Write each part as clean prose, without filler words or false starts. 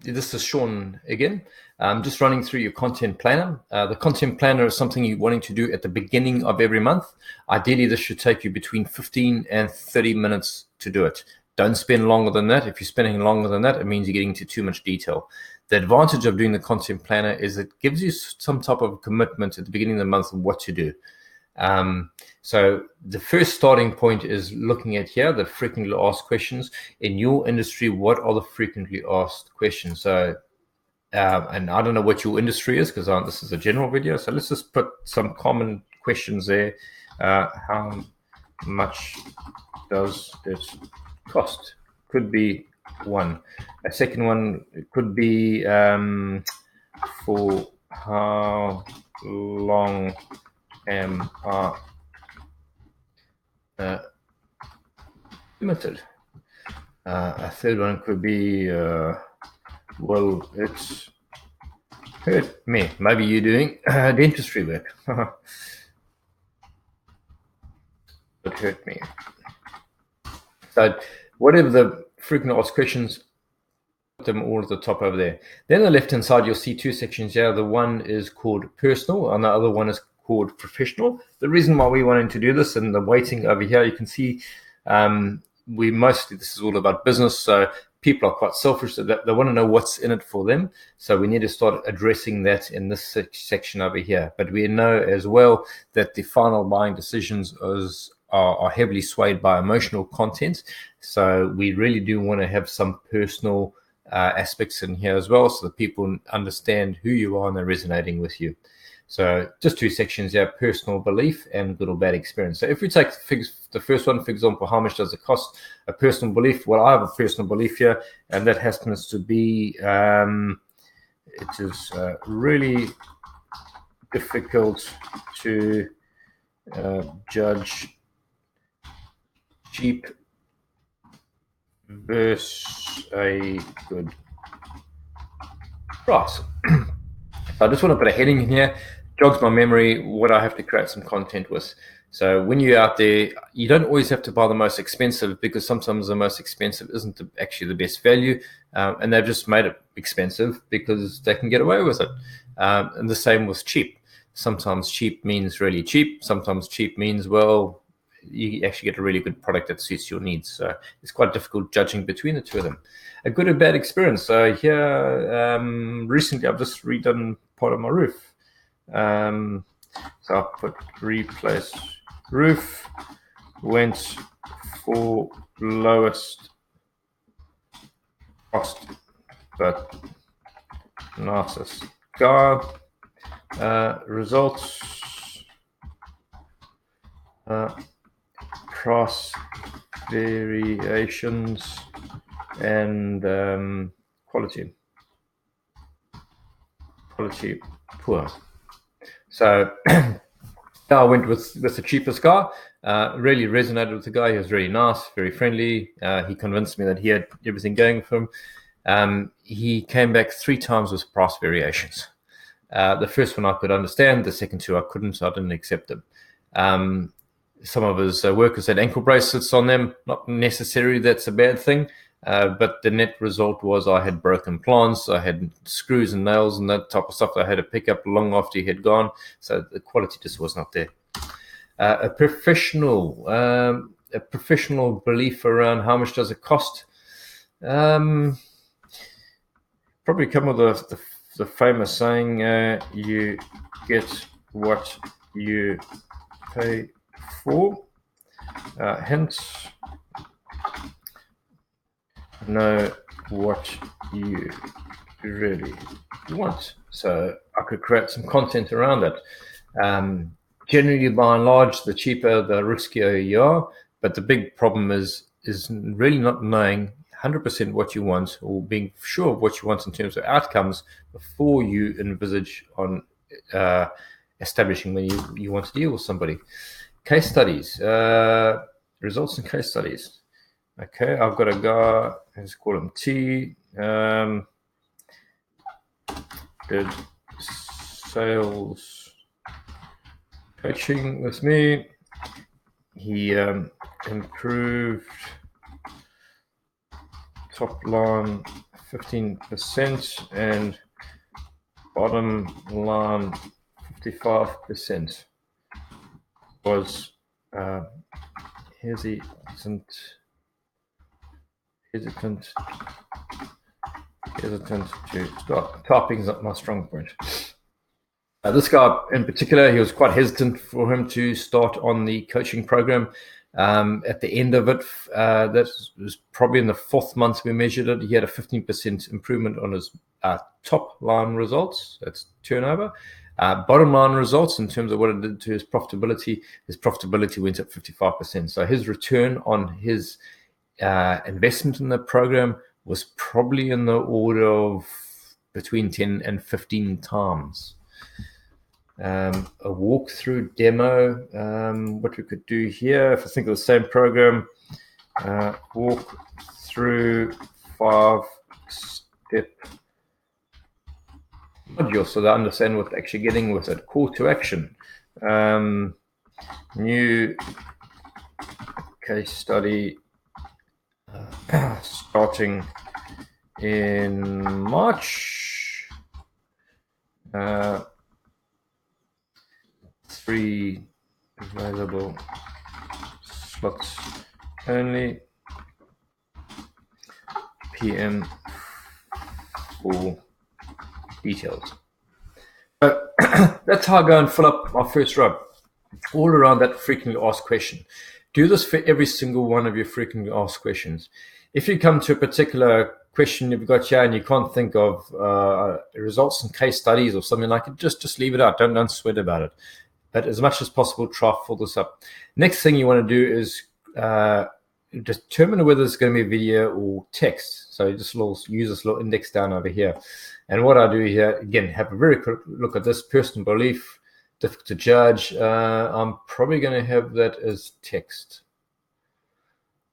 this is Sean again. Just running through your content planner. The content planner is something you're wanting to do at the beginning of every month. Ideally, this should take you between 15 and 30 minutes to do it. Don't spend longer than that. If you're spending longer than that, it means you're getting into too much detail. The advantage of doing the content planner is it gives you some type of commitment at the beginning of the month of what to do. So the first starting point is looking at here, the frequently asked questions. In your industry, what are the frequently asked questions? So, and I don't know what your industry is, because this is a general video. So let's just put some common questions there. How much does it cost? Could be one. A second one could be for how long am I limited? A third one could be, well, it's hurt me. Maybe you're doing dentistry work. It hurt me. So whatever the frequently asked questions, put them all at the top over there. Then on the left-hand side, you'll see two sections here. The one is called personal, and the other one is called professional. The reason why we wanted to do this, and the weighting over here, you can see this is all about business. So people are quite selfish. So they want to know what's in it for them. So we need to start addressing that in this section over here. But we know as well that the final buying decisions are heavily swayed by emotional content. So we really do want to have some personal aspects in here as well, so that people understand who you are and they're resonating with you. So just two sections here, personal belief and good or bad experience. So if we take the first one, for example, how much does it cost? A personal belief. Well, I have a personal belief here, and that happens to be it is really difficult to judge cheap versus a good price. I just want to put a heading in here, jogs my memory what I have to create some content with. So when you're out there, you don't always have to buy the most expensive, because sometimes the most expensive isn't actually the best value, and they've just made it expensive because they can get away with it. And the same with cheap. Sometimes cheap means really cheap. Sometimes cheap means, well, you actually get a really good product that suits your needs. So it's quite difficult judging between the two of them. A good or bad experience. So here, recently I've just redone part of my roof. So I put replace roof, went for lowest cost, but nicest guy. Results. Price variations and quality poor. So I went with the cheapest guy. Really resonated with the guy. He was really nice, very friendly. He convinced me that he had everything going for him. He came back 3 times with price variations. The first one I could understand, the second 2 I couldn't, so I didn't accept them. Some of his workers had ankle bracelets on them. Not necessarily that's a bad thing, but the net result was I had broken plants, I had screws and nails and that type of stuff that I had to pick up long after he had gone, so the quality just was not there. A professional belief around how much does it cost. Probably come with the famous saying, you get what you pay for. Hence, know what you really want. So I could create some content around it. Generally, by and large, the cheaper, the riskier you are. But the big problem is really not knowing 100% what you want, or being sure of what you want in terms of outcomes before you envisage on establishing when you want to deal with somebody. Case studies, results in case studies. Okay, I've got a guy, let's call him T, did sales coaching with me. He improved top line 15% and bottom line 55% was hesitant to start. Typing is not my strong point. This guy in particular, he was quite hesitant for him to start on the coaching program. At the end of it, that was probably in the 4th month we measured it. He had a 15% improvement on his top line results. That's turnover. Bottom line results in terms of what it did to his profitability went up 55%. So his return on his investment in the program was probably in the order of between 10 and 15 times. A walkthrough demo, what we could do here, if I think of the same program, walk through 5-step module so they understand what they're actually getting with it. Call to action. New case study starting in March. 3 available slots only. PM for details. So that's how I go and fill up my first row, all around that frequently asked question. Do this for every single one of your frequently asked questions. If you come to a particular question you've got here and you can't think of results and case studies or something like it, just leave it out. Don't sweat about it. But as much as possible, try to fill this up. Next thing you want to do is determine whether it's going to be video or text. So you just use this little index down over here. And what I do here, again, have a very quick look at this. Personal belief, difficult to judge. I'm probably going to have that as text.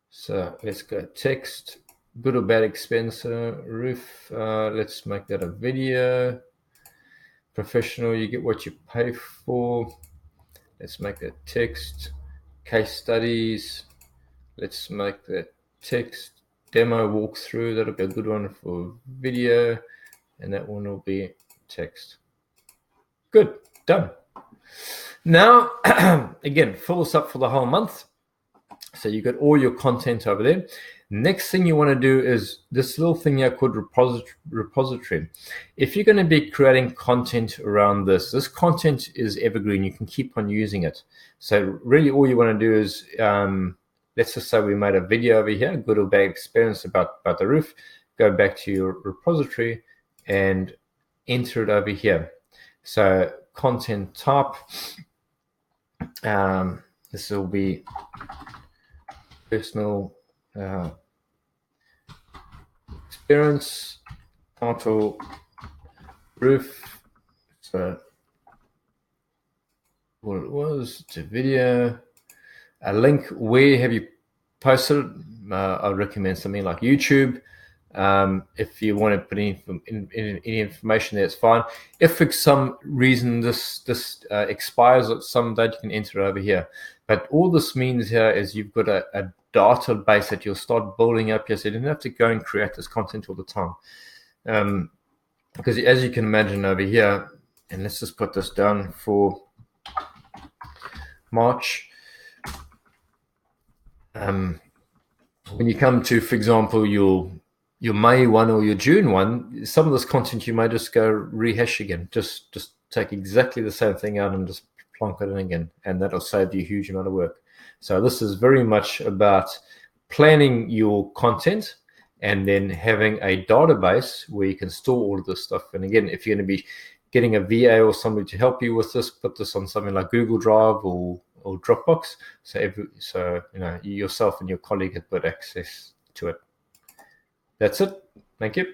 So let's go text. Good or bad expense roof. Let's make that a video. Professional, you get what you pay for. Let's make that text. Case studies. Let's make that text. Demo walkthrough. That'll be a good one for video. And that one will be text. Good. Done. Now, again, fill this up for the whole month. So you got all your content over there. Next thing you want to do is this little thing here called repository. If you're going to be creating content around this content is evergreen. You can keep on using it. So really all you want to do is, let's just say we made a video over here, good or bad experience about the roof. Go back to your repository and enter it over here. So content type, this will be personal experience, title, roof. So what it was, it's a video, a link. Where have you posted it? I recommend something like YouTube. If you want to put any information there, it's fine. If for some reason this expires at some date, you can enter it over here. But all this means here is you've got a database that you'll start building up here, so you don't have to go and create this content all the time. Because as you can imagine over here, and let's just put this down for March. When you come to, for example, your May one or your June one, some of this content you may just go rehash again. Just take exactly the same thing out and just plonk it in again, and that'll save you a huge amount of work. So this is very much about planning your content and then having a database where you can store all of this stuff. And again, if you're going to be getting a VA or somebody to help you with this, put this on something like Google Drive or Dropbox, so you know, yourself and your colleague have got access to it. That's it. Thank you.